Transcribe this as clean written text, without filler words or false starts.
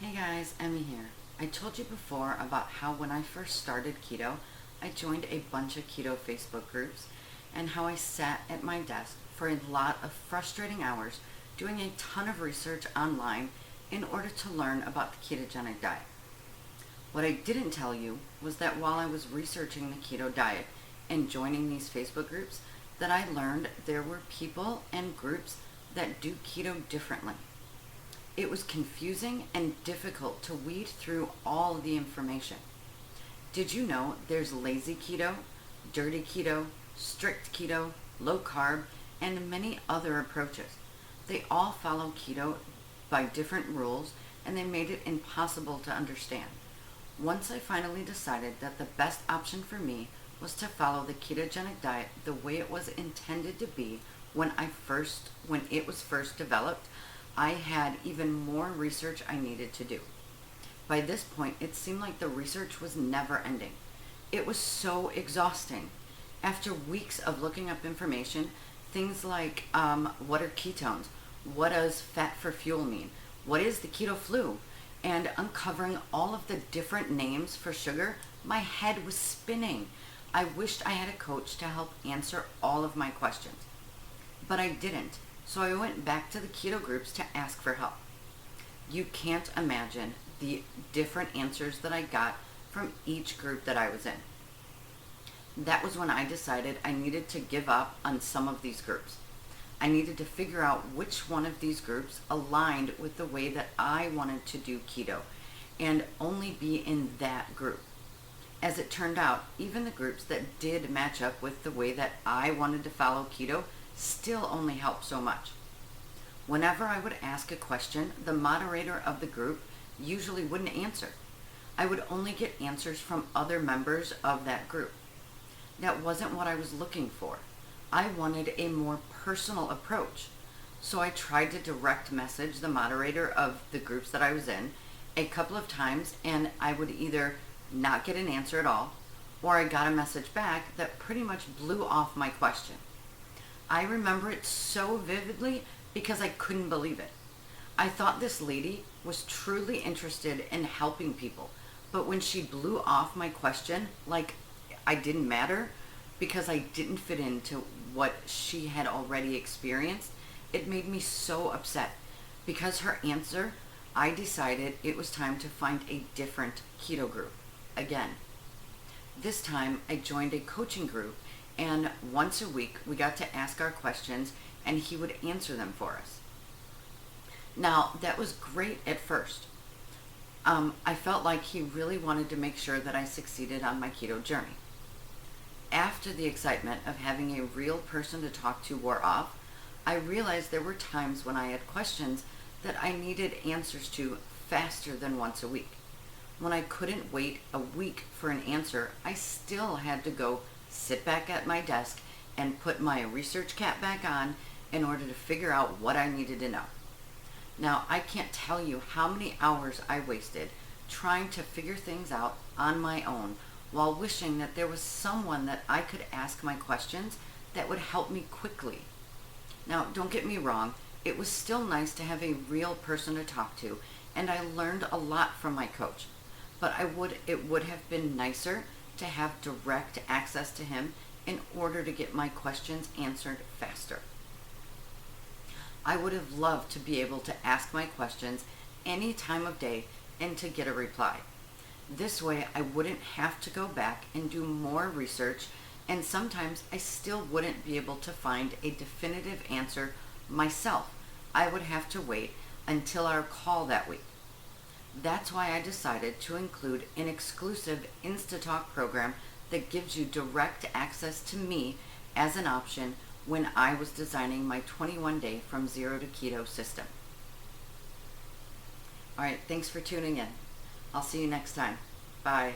Hey guys, Emmy here. I told you before about how when I first started keto, I joined a bunch of keto Facebook groups and how I sat at my desk for a lot of frustrating hours doing a ton of research online in order to learn about the ketogenic diet. What I didn't tell you was that while I was researching the keto diet and joining these Facebook groups, that I learned there were people and groups that do keto differently. It was confusing and difficult to weed through all the information. Did you know there's lazy keto, dirty keto, strict keto, low carb, and many other approaches? They all follow keto by different rules and they made it impossible to understand. Once I finally decided that the best option for me was to follow the ketogenic diet the way it was intended to be when it was first developed, I had even more research I needed to do. By this point, it seemed like the research was never ending. It was so exhausting. After weeks of looking up information, things like what are ketones? What does fat for fuel mean? What is the keto flu? And uncovering all of the different names for sugar, my head was spinning. I wished I had a coach to help answer all of my questions. But I didn't, so I went back to the keto groups to ask for help. You can't imagine the different answers that I got from each group that I was in. That was when I decided I needed to give up on some of these groups. I needed to figure out which one of these groups aligned with the way that I wanted to do keto and only be in that group. As it turned out, even the groups that did match up with the way that I wanted to follow keto still only helped so much. Whenever I would ask a question, the moderator of the group usually wouldn't answer. I would only get answers from other members of that group. That wasn't what I was looking for. I wanted a more personal approach. So I tried to direct message the moderator of the groups that I was in a couple of times, and I would either not get an answer at all, or I got a message back that pretty much blew off my question. I remember it so vividly because I couldn't believe it. I thought this lady was truly interested in helping people, but when she blew off my question like I didn't matter because I didn't fit into what she had already experienced, it made me so upset. Because her answer, I decided it was time to find a different keto group again. This time I joined a coaching group, and once a week we got to ask our questions and he would answer them for us. Now, that was great at first. I felt like he really wanted to make sure that I succeeded on my keto journey. After the excitement of having a real person to talk to wore off, I realized there were times when I had questions that I needed answers to faster than once a week. When I couldn't wait a week for an answer, I still had to go sit back at my desk and put my research cap back on in order to figure out what I needed to know. Now, I can't tell you how many hours I wasted trying to figure things out on my own while wishing that there was someone that I could ask my questions that would help me quickly. Now, don't get me wrong, it was still nice to have a real person to talk to, and I learned a lot from my coach. But it would have been nicer to have direct access to him in order to get my questions answered faster. I would have loved to be able to ask my questions any time of day and to get a reply. This way I wouldn't have to go back and do more research, and sometimes I still wouldn't be able to find a definitive answer myself. I would have to wait until our call that week. That's why I decided to include an exclusive InstaTalk program that gives you direct access to me as an option when I was designing my 21-day from zero to keto system. All right, thanks for tuning in. I'll see you next time. Bye.